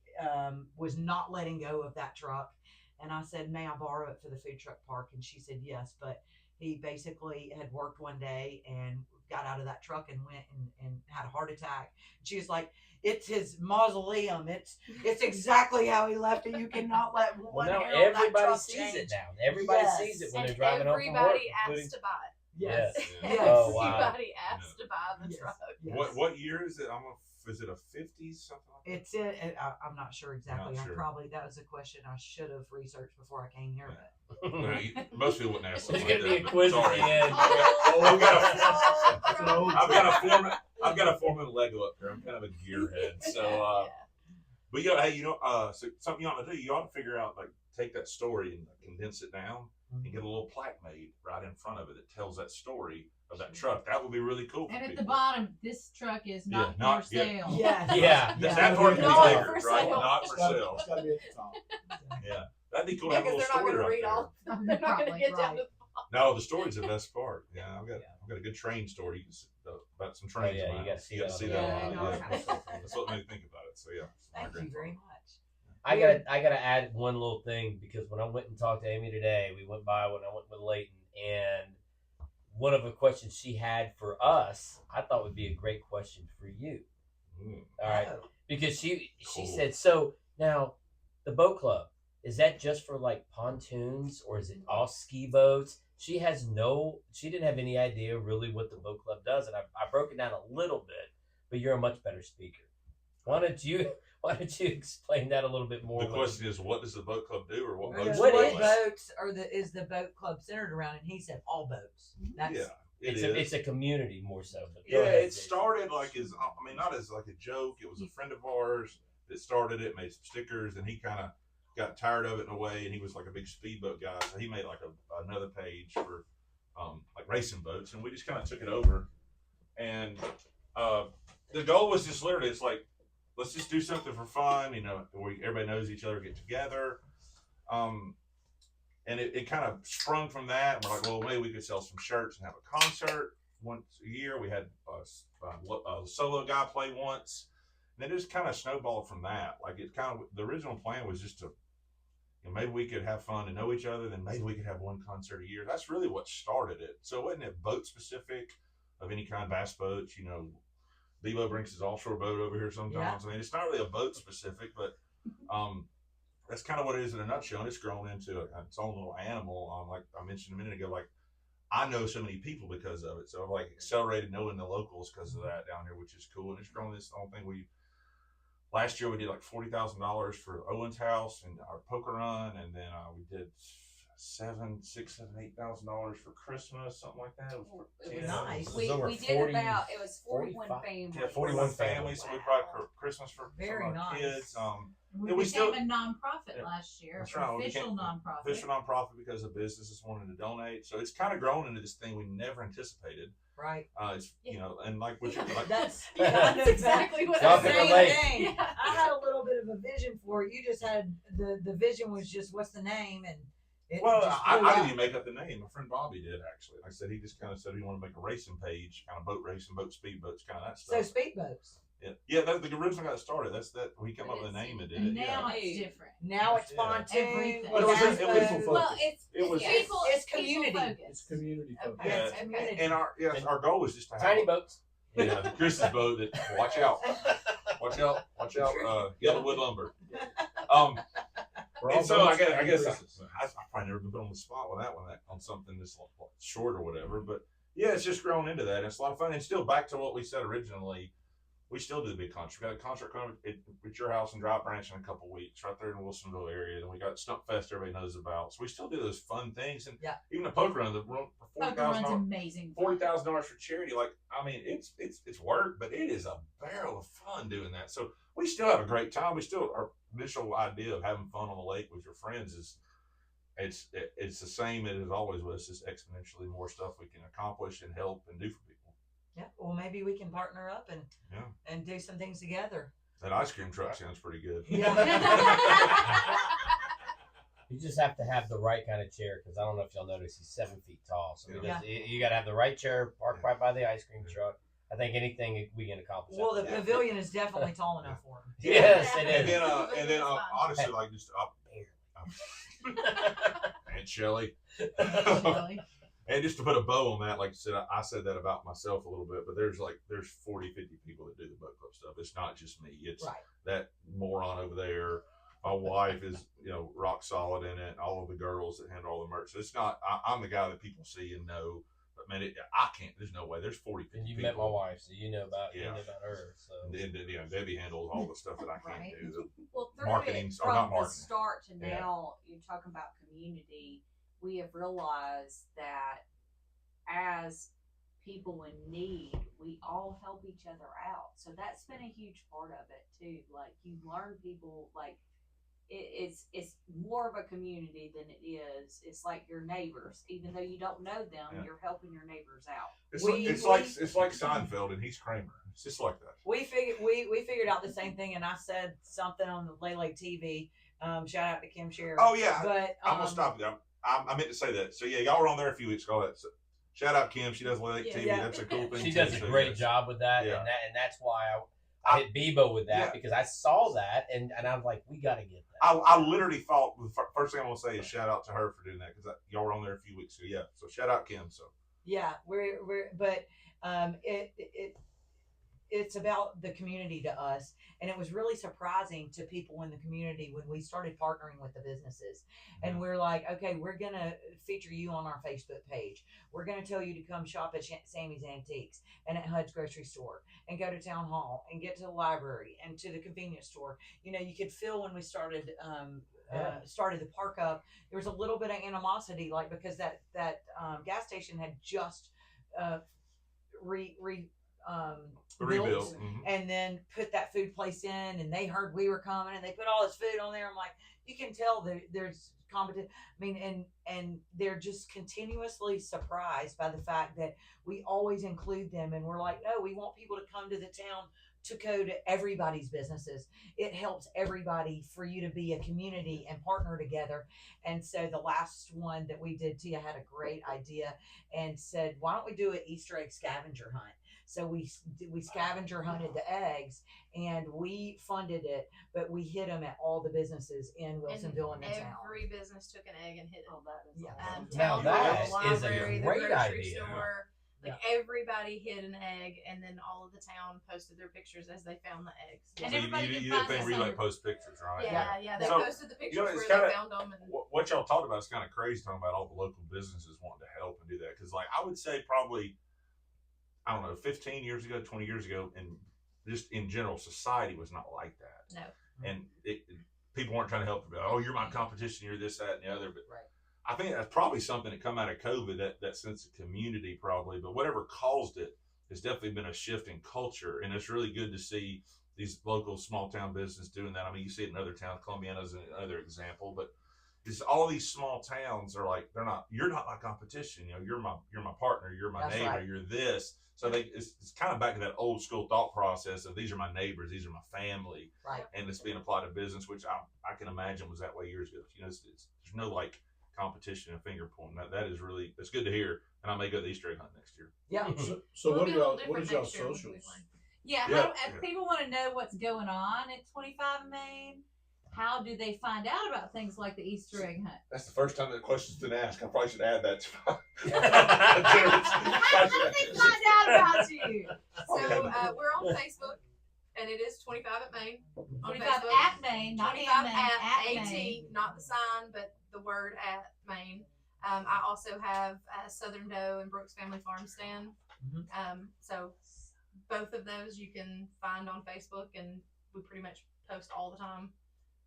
Speaker 1: was not letting go of that truck. And I said, "May I borrow it for the food truck park?" And she said yes, but he basically had worked one day and got out of that truck and went and had a heart attack. She was like, "It's his mausoleum. It's exactly how he left it. You cannot let one
Speaker 3: now
Speaker 1: hair on that
Speaker 3: everybody
Speaker 1: truck
Speaker 3: sees
Speaker 1: change."
Speaker 3: it now. Everybody
Speaker 1: Yes.
Speaker 3: sees it when
Speaker 5: and
Speaker 3: they're driving home from work.
Speaker 5: everybody
Speaker 3: including-
Speaker 5: asked to buy it.
Speaker 1: Yes.
Speaker 2: Yes.
Speaker 3: Oh, wow.
Speaker 5: Everybody asked to buy the
Speaker 1: Yes.
Speaker 5: truck.
Speaker 1: Yes.
Speaker 2: What year is it? Is it a 50s, something like that?
Speaker 1: It's I'm not sure exactly.
Speaker 2: Not sure.
Speaker 1: That was a question I should have researched before I came here. But
Speaker 2: Most people wouldn't ask
Speaker 3: There's
Speaker 2: something
Speaker 3: gonna
Speaker 2: like
Speaker 3: be a
Speaker 2: that,
Speaker 3: quiz
Speaker 2: but
Speaker 3: at
Speaker 2: sorry.
Speaker 3: the end.
Speaker 2: I've got a Foreman Lego up there. I'm kind of a gearhead, so but hey, so something you ought to do. You ought to figure out, like, take that story and condense it down and get a little plaque made right in front of it that tells that story of that truck. That would be really cool.
Speaker 4: And
Speaker 2: for
Speaker 4: at the
Speaker 2: people.
Speaker 4: bottom, this truck is not
Speaker 2: not
Speaker 4: for
Speaker 2: yet.
Speaker 4: sale.
Speaker 1: Yes.
Speaker 3: Yeah.
Speaker 2: That part can be
Speaker 5: Not
Speaker 2: bigger,
Speaker 5: for
Speaker 2: right?
Speaker 5: sale.
Speaker 2: Not for sale.
Speaker 6: It's got to be at the top.
Speaker 2: Yeah, that'd be cool.
Speaker 5: Yeah,
Speaker 2: to have a
Speaker 5: because
Speaker 2: little
Speaker 5: they're not
Speaker 2: story
Speaker 5: going to
Speaker 2: right
Speaker 5: read
Speaker 2: there.
Speaker 5: all. They're not going to get down to.
Speaker 2: No, the story's the best part. Yeah, I've got a good train story. You can about some trains.
Speaker 3: yeah,
Speaker 2: around.
Speaker 3: you gotta see
Speaker 2: You gotta
Speaker 3: that
Speaker 2: see
Speaker 3: on
Speaker 2: that.
Speaker 1: the-
Speaker 2: one.
Speaker 1: Yeah,
Speaker 2: Yeah. That's what made me think about it. So yeah.
Speaker 1: Thank you very much.
Speaker 3: I gotta add one little thing, because when I went and talked to Amy today, we went by when I went with Leighton, and one of the questions she had for us, I thought would be a great question for you. All right,
Speaker 1: Oh.
Speaker 3: because she
Speaker 2: Cool.
Speaker 3: said, so now the boat club, is that just for like pontoons, or is it all ski boats? She didn't have any idea really what the boat club does, and I broke it down a little bit, but you're a much better speaker. Why don't you explain that a little bit more?
Speaker 2: The question is, what does the boat club do, or what
Speaker 1: Or
Speaker 2: boats?
Speaker 3: What
Speaker 2: do
Speaker 3: is-
Speaker 2: they
Speaker 1: boats is the boat club centered around? And he said all boats. That's
Speaker 2: Yeah,
Speaker 3: it's a community more so. But go
Speaker 2: Yeah,
Speaker 3: ahead,
Speaker 2: it
Speaker 3: Jason.
Speaker 2: started like not as like a joke. It was a friend of ours that started it, made some stickers, and he kind of got tired of it in a way, and he was like a big speedboat guy, so he made like another page for like racing boats, and we just kind of took it over. And the goal was just literally, it's like, let's just do something for fun, where everybody knows each other, get together. And it kind of sprung from that. And we're like, well, maybe we could sell some shirts and have a concert once a year. We had a solo guy play once. And it just kind of snowballed from that. Like, it kind of, the original plan was just to, maybe we could have fun and know each other. Then maybe we could have one concert a year. That's really what started it. So it wasn't boat specific of any kind, bass boats. Bebo brings his offshore boat over here sometimes. I mean, it's not really a boat specific, but that's kind of what it is in a nutshell. And it's grown into its own little animal. Like I mentioned a minute ago, like, I know so many people because of it. So I've like accelerated knowing the locals because of that down here, which is cool. And it's grown this whole thing. Last year we did like $40,000 for Owen's house and our poker run, and then we did $8,000 for Christmas, something like that.
Speaker 1: It was nice.
Speaker 4: We did it was 41 families.
Speaker 2: Yeah, 41 families. So we brought Christmas for
Speaker 1: Very
Speaker 2: some of our
Speaker 1: nice.
Speaker 2: kids.
Speaker 4: We
Speaker 2: we
Speaker 4: became
Speaker 2: still-
Speaker 4: a nonprofit last year,
Speaker 2: That's right.
Speaker 4: official nonprofit.
Speaker 2: Official nonprofit because of businesses wanting to donate. So it's kind of grown into this thing we never anticipated.
Speaker 1: Right.
Speaker 2: It's and like what you're like.
Speaker 1: That's
Speaker 5: exactly what
Speaker 3: Y'all
Speaker 5: I'm
Speaker 3: can
Speaker 5: saying.
Speaker 3: relate.
Speaker 1: thing.
Speaker 5: Yeah.
Speaker 1: I had a little bit of a vision for it. You just had the vision was just what's the name, and it
Speaker 2: Well,
Speaker 1: just
Speaker 2: I
Speaker 1: blew
Speaker 2: didn't
Speaker 1: up.
Speaker 2: even make up the name. My friend Bobby did, actually. Like I said, he just kind of said he wanted to make a racing page, kind of boat racing, boat speedboats, kind of that
Speaker 1: So
Speaker 2: stuff.
Speaker 1: speedboats.
Speaker 2: Yeah, that the original got started. That's that. We come up with a name and did
Speaker 4: And
Speaker 2: it.
Speaker 4: now
Speaker 2: Yeah.
Speaker 4: it's different.
Speaker 1: Now it's
Speaker 3: Yeah.
Speaker 1: pontoon.
Speaker 4: Everything.
Speaker 2: Well, it was-
Speaker 1: gas
Speaker 2: it was-
Speaker 1: boat.
Speaker 6: Well,
Speaker 2: It was-
Speaker 4: people.
Speaker 1: it's community.
Speaker 4: people
Speaker 6: It's
Speaker 4: focused.
Speaker 6: community focused.
Speaker 5: Okay.
Speaker 2: Yeah.
Speaker 1: It's community.
Speaker 2: And our goal was just to have
Speaker 3: Tiny boats.
Speaker 2: Yeah, Chris's boat. That watch out, watch out. Yellowwood lumber.
Speaker 6: For
Speaker 2: And
Speaker 6: all
Speaker 2: so I
Speaker 6: boats
Speaker 2: guess
Speaker 6: and
Speaker 2: I've
Speaker 6: Chris's.
Speaker 2: probably never been put on the spot with that one, on something this short or whatever. But yeah, it's just grown into that. It's a lot of fun. And still back to what we said originally, we still do the big concert. We got a concert coming at your house in Dry Branch in a couple weeks, right there in the Wilsonville area. Then we got Stump Fest everybody knows about. So we still do those fun things. And
Speaker 1: Yeah.
Speaker 2: even the poker run, the room for
Speaker 4: Poker run's
Speaker 2: $40,000.
Speaker 4: amazing.
Speaker 2: $40,000 for charity. Like, I mean, it's work, but it is a barrel of fun doing that. So we still have a great time. Our initial idea of having fun on the lake with your friends is it's the same as it always was, just exponentially more stuff we can accomplish and help and do for people.
Speaker 1: Yeah. Well, maybe we can partner up and do some things together.
Speaker 2: That ice cream truck sounds pretty good.
Speaker 3: You just have to have the right kind of chair, because I don't know if y'all notice he's 7 feet tall. So
Speaker 1: Yeah.
Speaker 3: you got to have the right chair parked right by the ice cream truck. I think anything we can accomplish.
Speaker 1: Well, the
Speaker 3: after that.
Speaker 1: pavilion is definitely tall enough for him.
Speaker 3: Yes, it
Speaker 2: And
Speaker 3: is.
Speaker 2: then honestly, like just and Shelly. And just to put a bow on that, like I said that about myself a little bit, but there's 40, 50 people that do the boat club stuff. It's not just me. It's
Speaker 1: Right.
Speaker 2: that moron over there. My wife is, rock solid in it. All of the girls that handle all the merch. So it's not, I'm the guy that people see and know, but man, I can't, there's no way. There's 40, 50
Speaker 3: And you
Speaker 2: people.
Speaker 3: met my wife, so you know about
Speaker 2: Yeah.
Speaker 3: her. So
Speaker 2: And Debbie handles all the stuff that I can't
Speaker 4: Right.
Speaker 2: do.
Speaker 7: Well, through
Speaker 2: Marketing,
Speaker 7: it,
Speaker 2: or not
Speaker 7: from the
Speaker 2: marketing.
Speaker 7: start to
Speaker 2: Yeah.
Speaker 7: now, you're talking about community. We have realized that as people in need, we all help each other out. So that's been a huge part of it too. Like, you learn people, like, it's more of a community than it is. It's like your neighbors, even though you don't know them,
Speaker 2: Yeah.
Speaker 7: you're helping your neighbors out.
Speaker 2: It's
Speaker 1: We-
Speaker 2: like Seinfeld and he's Kramer. It's just like that.
Speaker 1: We figured out the same thing, and I said something on the Lay TV. Shout out to Kim Sherry.
Speaker 2: Oh yeah,
Speaker 1: But
Speaker 2: I'm gonna stop you. I meant to say that. So yeah, y'all were on there a few weeks ago. So, shout out Kim. She does Lake TV.
Speaker 1: Yeah.
Speaker 2: That's a cool thing.
Speaker 3: she
Speaker 2: too.
Speaker 3: does a
Speaker 2: So,
Speaker 3: great
Speaker 2: yes.
Speaker 3: job with that,
Speaker 2: Yeah.
Speaker 3: and that's why I hit Bebo with that,
Speaker 2: Yeah.
Speaker 3: because I saw that and I was like, we got to get that.
Speaker 2: I literally thought the first thing I'm gonna say is shout out to her for doing that because y'all were on there a few weeks ago. Yeah, so shout out Kim. So
Speaker 1: yeah, it's about the community to us, and it was really surprising to people in the community when we started partnering with the businesses, and we're like, okay, we're gonna feature you on our Facebook page. We're gonna tell you to come shop at Sammy's Antiques and at HUD's grocery store, and go to town hall and get to the library and to the convenience store. You could feel when we started started the park up, there was a little bit of animosity, like because that gas station had just
Speaker 2: rebuilt.
Speaker 1: and then put that food place in, and they heard we were coming, and they put all this food on there. I'm like, you can tell that there's competition. I mean, and they're just continuously surprised by the fact that we always include them, and we're like, no, we want people to come to the town to go to everybody's businesses. It helps everybody for you to be a community and partner together. And so the last one that we did, Tia had a great idea and said, why don't we do an Easter egg scavenger hunt? So we scavenger hunted the eggs, and we funded it, but we hid them at all the businesses in Wilsonville and the town.
Speaker 5: Every business took an egg and hid it.
Speaker 7: Oh, that is awesome.
Speaker 3: Now
Speaker 5: Town
Speaker 3: that
Speaker 5: hall,
Speaker 3: is a
Speaker 5: library, the
Speaker 3: great
Speaker 5: grocery
Speaker 3: idea.
Speaker 5: store. Like everybody hid an egg, and then all of the town posted their pictures as they found the eggs.
Speaker 7: And
Speaker 2: So
Speaker 7: everybody
Speaker 2: you
Speaker 7: can
Speaker 2: didn't
Speaker 7: find
Speaker 2: think
Speaker 7: the
Speaker 2: Relay
Speaker 7: same.
Speaker 2: post pictures, right?
Speaker 5: Yeah, they
Speaker 2: So,
Speaker 5: posted the pictures
Speaker 2: it's
Speaker 5: where
Speaker 2: kinda-
Speaker 5: they found them. And
Speaker 2: What y'all talked about is kind of crazy, talking about all the local businesses wanting to help and do that. Because, like, I would say probably, I don't know, 15 years ago, 20 years ago, and just in general, society was not like that.
Speaker 5: No.
Speaker 2: And people weren't trying to help. Oh, you're my competition. You're this, that, and the other. But
Speaker 1: Right.
Speaker 2: I think that's probably something that come out of COVID, that sense of community probably. But whatever caused it, has definitely been a shift in culture. And it's really good to see these local small town businesses doing that. I mean, you see it in other towns. Columbiana is another example. But it's all these small towns are like, you're not my competition. You know, you're my partner. You're my
Speaker 1: That's
Speaker 2: neighbor.
Speaker 1: right.
Speaker 2: You're this. So it's kind of back to that old school thought process of these are my neighbors. These are my family.
Speaker 1: Right.
Speaker 2: And it's being applied to business, which I can imagine was that way years ago. You know, there's no like competition and finger pointing. That's good to hear. And I may go to the Easter egg hunt next year.
Speaker 1: Yeah.
Speaker 6: So
Speaker 5: It'll
Speaker 6: what
Speaker 5: be
Speaker 6: are
Speaker 5: a little
Speaker 6: y'all? What
Speaker 5: different
Speaker 6: is y'all
Speaker 5: next year,
Speaker 6: socials?
Speaker 7: Yeah,
Speaker 2: Yeah.
Speaker 7: if people want to know what's going on at 25 Main, how do they find out about things like the Easter egg hunt?
Speaker 2: That's the first time that question's been asked. I probably should add that.
Speaker 7: How do they find out about you?
Speaker 5: So we're on Facebook, and it is 25 at Main on
Speaker 7: 25
Speaker 5: Facebook.
Speaker 7: at Main, not
Speaker 5: 25
Speaker 7: in Main, at
Speaker 5: AT,
Speaker 7: Main.
Speaker 5: not the sign, but the word at Main. I also have Southern Doe and Brooks Family Farm stand. So both of those you can find on Facebook, and we pretty much post all the time.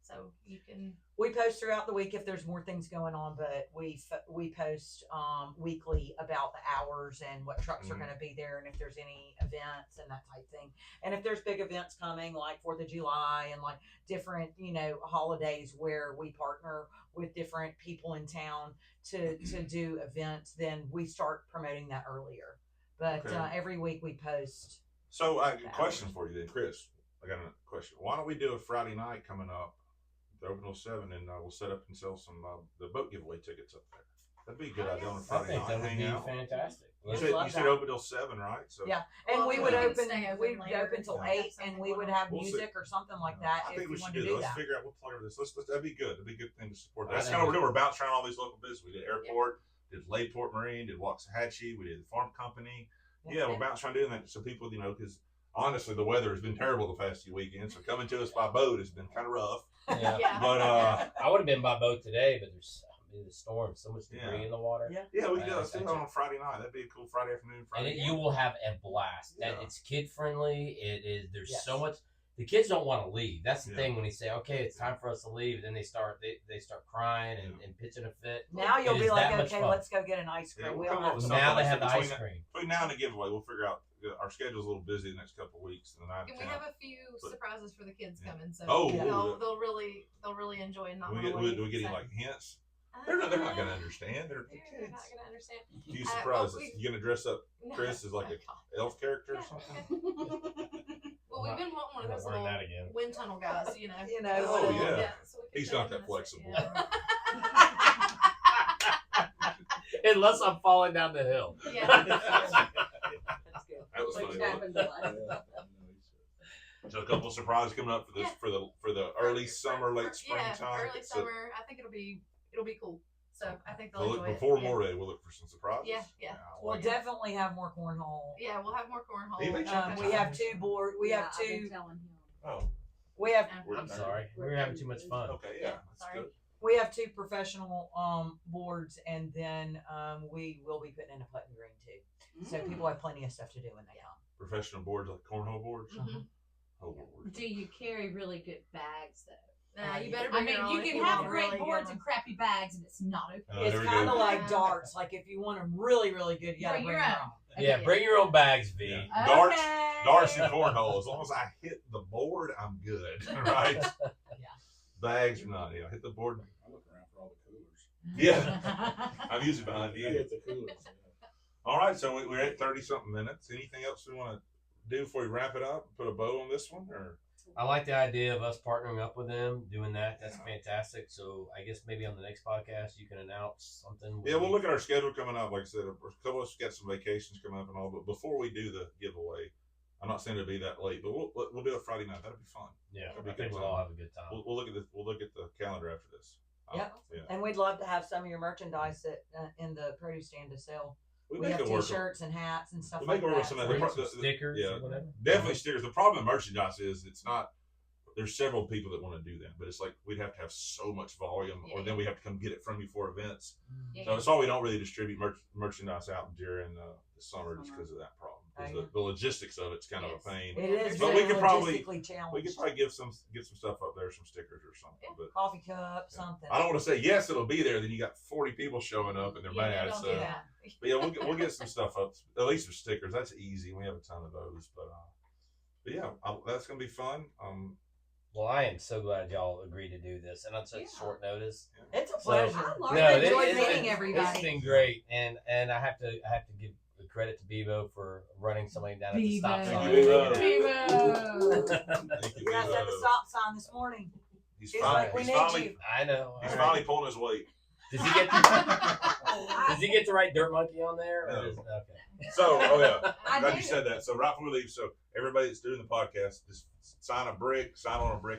Speaker 5: So you can.
Speaker 1: We post throughout the week if there's more things going on, but we post weekly about the hours and what trucks are going to be there, and if there's any events and that type thing. And if there's big events coming, like 4th of July and like different, holidays where we partner with different people in town to do events, then we start promoting that earlier. But
Speaker 2: Okay.
Speaker 1: every week we post.
Speaker 2: So I have a question for you then, Chris. I got a question. Why don't we do a Friday night coming up? They're open till 7, and we'll set up and sell some the boat giveaway tickets up there. That'd be a good idea on a
Speaker 3: I
Speaker 2: Friday
Speaker 3: think
Speaker 2: night.
Speaker 3: that would
Speaker 2: Hang
Speaker 3: be
Speaker 2: out.
Speaker 3: fantastic.
Speaker 2: You
Speaker 1: We'd
Speaker 2: said,
Speaker 1: love
Speaker 2: you said
Speaker 1: that.
Speaker 2: open till 7, right? So
Speaker 1: Yeah. And
Speaker 5: Well,
Speaker 1: we
Speaker 5: we
Speaker 1: would
Speaker 5: can
Speaker 1: open,
Speaker 5: stay open
Speaker 1: we'd
Speaker 5: later
Speaker 1: open till
Speaker 5: and
Speaker 1: 8,
Speaker 5: have something
Speaker 1: and we would
Speaker 5: going
Speaker 1: have
Speaker 2: We'll see.
Speaker 1: music or something like that
Speaker 2: I
Speaker 1: if
Speaker 2: think we
Speaker 1: you
Speaker 2: should
Speaker 1: wanted
Speaker 2: do
Speaker 1: to
Speaker 2: that.
Speaker 1: do
Speaker 2: Let's
Speaker 1: that.
Speaker 2: figure out what part of this. That'd be good. That'd be a good thing to support.
Speaker 3: I
Speaker 2: That's
Speaker 3: think
Speaker 2: kind of what
Speaker 3: we
Speaker 2: we're doing. We're bouncing around all these local businesses. We did airport, did Layport Marine, did Waxahachie, we did the farm company. Yeah, we're bouncing around doing that so people, because honestly the weather has been terrible the past few weekends. So coming to us by boat has been kind of rough.
Speaker 3: Yeah.
Speaker 5: Yeah.
Speaker 2: But
Speaker 3: I would have been by boat today, but there's the storm, so much debris
Speaker 2: Yeah.
Speaker 3: in the water.
Speaker 1: Yeah.
Speaker 2: yeah, we could let's do
Speaker 3: Gotcha.
Speaker 2: that on Friday night. That'd be a cool Friday afternoon.
Speaker 3: And
Speaker 2: Friday.
Speaker 3: you will have a blast.
Speaker 2: Yeah.
Speaker 3: It's kid friendly. It is. There's
Speaker 1: Yes.
Speaker 3: so much. The kids don't want to leave. That's the
Speaker 2: Yeah.
Speaker 3: thing when you say, "Okay, it's time for us to leave," and then they start crying and pitching a fit.
Speaker 1: Now you'll
Speaker 3: It
Speaker 1: be
Speaker 3: is
Speaker 1: like,
Speaker 3: that much
Speaker 1: okay,
Speaker 3: fun.
Speaker 1: let's go get an ice cream.
Speaker 2: Yeah, we'll
Speaker 1: We don't
Speaker 2: come up
Speaker 1: have
Speaker 2: with
Speaker 1: to-
Speaker 2: something
Speaker 3: Now they
Speaker 2: like
Speaker 3: have the
Speaker 2: that
Speaker 3: ice
Speaker 2: between
Speaker 3: cream.
Speaker 2: Between now and the giveaway, we'll figure out. Our schedule's a little busy the next couple of weeks. And
Speaker 5: And we have a few surprises for the kids
Speaker 2: Yeah.
Speaker 5: coming, so
Speaker 2: Oh,
Speaker 1: Yeah.
Speaker 5: they'll really enjoy not
Speaker 2: Do we
Speaker 5: wanna leave,
Speaker 2: get any
Speaker 5: so.
Speaker 2: like hints? They're not going to understand. They're
Speaker 5: They're not
Speaker 2: kids.
Speaker 5: gonna understand.
Speaker 2: You
Speaker 5: well,
Speaker 2: surprise us.
Speaker 5: we-
Speaker 2: You going to dress up
Speaker 5: No.
Speaker 2: Chris as like
Speaker 5: Oh,
Speaker 2: a
Speaker 5: God.
Speaker 2: elf character or
Speaker 5: Yeah.
Speaker 2: something?
Speaker 5: Well, we've been wanting one of
Speaker 3: I'm
Speaker 5: those
Speaker 3: not wearing
Speaker 5: little
Speaker 3: that again.
Speaker 5: wind tunnel guys,
Speaker 1: You know,
Speaker 2: Oh,
Speaker 1: little-
Speaker 2: yeah.
Speaker 5: so we could
Speaker 2: He's
Speaker 5: show
Speaker 2: not
Speaker 5: them
Speaker 2: that
Speaker 5: this,
Speaker 2: flexible.
Speaker 5: Yeah.
Speaker 3: Unless I'm falling down the hill.
Speaker 5: Yeah.
Speaker 2: That was
Speaker 7: Which
Speaker 2: funny. wasn't
Speaker 7: happened to us.
Speaker 2: it? So a couple of surprises coming up for this
Speaker 5: Yeah.
Speaker 2: for the early summer, late springtime.
Speaker 5: Early
Speaker 2: So
Speaker 5: summer. I think it'll be cool. So I think they'll
Speaker 2: we'll look
Speaker 5: enjoy
Speaker 2: before
Speaker 5: it.
Speaker 2: Memorial Day. We'll look for some surprises.
Speaker 5: Yeah.
Speaker 2: I
Speaker 1: We'll
Speaker 2: like it.
Speaker 1: definitely have more cornhole.
Speaker 5: Yeah, we'll have more cornhole.
Speaker 2: Even
Speaker 1: We have two board. We have
Speaker 7: I've been
Speaker 1: two.
Speaker 7: telling him.
Speaker 2: Oh,
Speaker 1: We have
Speaker 3: I'm sorry. We're having too much fun.
Speaker 2: okay, yeah. That's
Speaker 5: Sorry.
Speaker 2: good.
Speaker 1: we have two professional boards, and then we will be putting in a putting green too. So people have plenty of stuff to do when they come.
Speaker 2: Professional boards like cornhole boards.
Speaker 5: Mhm.
Speaker 2: Oh, Lord.
Speaker 7: Do you carry really good bags though?
Speaker 5: Nah, you better
Speaker 7: I
Speaker 5: bring
Speaker 7: mean,
Speaker 5: your own
Speaker 7: you
Speaker 5: if
Speaker 7: can
Speaker 5: you
Speaker 7: have
Speaker 5: want
Speaker 7: great
Speaker 5: really
Speaker 7: boards
Speaker 5: good
Speaker 7: and crappy bags, and it's not okay.
Speaker 2: Oh,
Speaker 1: It's
Speaker 2: there we
Speaker 1: kind of
Speaker 2: go.
Speaker 1: like
Speaker 5: Yeah.
Speaker 1: darts. Like if you want them really, really good, you gotta
Speaker 7: Bring
Speaker 1: bring
Speaker 7: your
Speaker 1: your
Speaker 7: own.
Speaker 1: own.
Speaker 3: Yeah, bring your own bags, V.
Speaker 2: Yeah.
Speaker 4: Okay.
Speaker 2: Darts and cornhole. As long as I hit the board, I'm good. Right? Bags or not. Yeah, hit the board.
Speaker 6: I look around for all the coolers.
Speaker 2: Yeah. I'm usually behind
Speaker 6: I
Speaker 2: you.
Speaker 6: hit the coolers. Yeah.
Speaker 2: All right, so we're at 30-something minutes. Anything else we want to do before we wrap it up? Put a bow on this one? Or
Speaker 3: I like the idea of us partnering up with them, doing that. That's fantastic. So I guess maybe on the next podcast you can announce something.
Speaker 2: yeah, we'll look at our schedule coming up. Like I said, a couple of us got some vacations coming up and all. But before we do the giveaway, I'm not saying it'll be that late, but we'll do it Friday night. That'll be fun.
Speaker 3: Yeah,
Speaker 2: That'll be
Speaker 3: I think
Speaker 2: good
Speaker 3: we'll
Speaker 2: time.
Speaker 3: all have a good time.
Speaker 2: We'll look at this. We'll look at the calendar after this.
Speaker 1: Yep.
Speaker 2: Yeah.
Speaker 1: And we'd love to have some of your merchandise in the produce stand to sell. We
Speaker 2: make
Speaker 1: have
Speaker 2: it work.
Speaker 1: T-shirts and hats and stuff
Speaker 2: We
Speaker 1: like
Speaker 2: make it work
Speaker 1: that.
Speaker 2: with some of
Speaker 3: Bring
Speaker 2: the
Speaker 3: some stickers
Speaker 2: yeah,
Speaker 3: or whatever.
Speaker 2: definitely stickers. The problem with merchandise is it's not. There's several people that want to do that, but it's like we'd have to have so much volume, or then we have to come get it from you for events.
Speaker 7: Yeah.
Speaker 2: So it's why we don't really distribute merchandise out during the summer just because of that problem. Because the logistics of it's kind of a pain.
Speaker 1: It is,
Speaker 2: But
Speaker 1: very
Speaker 2: we could probably
Speaker 1: logistically challenged.
Speaker 2: we could probably get some stuff up there, some stickers or something. But
Speaker 1: Coffee cup, something.
Speaker 2: I don't want to say yes, it'll be there. Then you got 40 people showing up and they're mad.
Speaker 5: Don't
Speaker 2: So,
Speaker 5: do that.
Speaker 2: but yeah, we'll get some stuff up. At least some stickers. That's easy. We have a ton of those. But yeah, that's gonna be fun.
Speaker 3: Well, I am so glad y'all agreed to do this, and on such short notice.
Speaker 1: It's a
Speaker 3: So-
Speaker 1: pleasure.
Speaker 4: I love
Speaker 3: No,
Speaker 1: I've
Speaker 3: it-
Speaker 1: enjoyed
Speaker 3: it's
Speaker 1: meeting
Speaker 3: been-
Speaker 1: everybody.
Speaker 3: It's been great, and I have to give the credit to Bevo for running somebody down at the stop
Speaker 4: Bevo.
Speaker 3: sign.
Speaker 2: Thank you, Bevo. Thank you,
Speaker 1: You guys at the
Speaker 2: Bevo.
Speaker 1: stop sign this morning.
Speaker 2: He's
Speaker 1: It's
Speaker 2: finally,
Speaker 1: like we
Speaker 2: he's
Speaker 1: need
Speaker 2: finally,
Speaker 1: you.
Speaker 3: I know.
Speaker 2: he's
Speaker 3: all
Speaker 2: finally
Speaker 3: right.
Speaker 2: pulling his weight.
Speaker 3: Does he get the right dirt monkey on there? Or
Speaker 2: No.
Speaker 3: okay.
Speaker 2: So, yeah,
Speaker 4: I
Speaker 2: glad
Speaker 4: do.
Speaker 2: you said that. So right before we leave, so everybody that's doing the podcast, just sign on a brick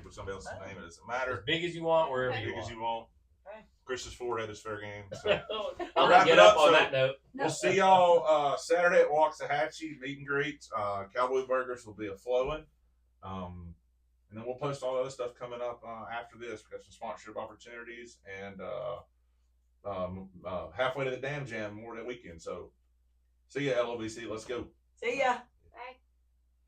Speaker 2: with somebody else's name. It doesn't
Speaker 3: As
Speaker 2: matter.
Speaker 3: big as you want, wherever
Speaker 2: As
Speaker 3: you
Speaker 2: big as
Speaker 3: want.
Speaker 2: you want.
Speaker 1: Okay.
Speaker 2: Chris's forehead is fair game. So.
Speaker 3: I'll
Speaker 2: Wrap
Speaker 3: get
Speaker 2: it
Speaker 3: up
Speaker 2: up,
Speaker 3: on
Speaker 2: so-
Speaker 3: that note.
Speaker 2: We'll see y'all Saturday at Waxahachie meet and greet. Cowboy Burgers will be a flowing. And then we'll post all the other stuff coming up after this. We got some sponsorship opportunities and halfway to the Dam Jam more that weekend. So see ya, LOVC. Let's go.
Speaker 1: See ya.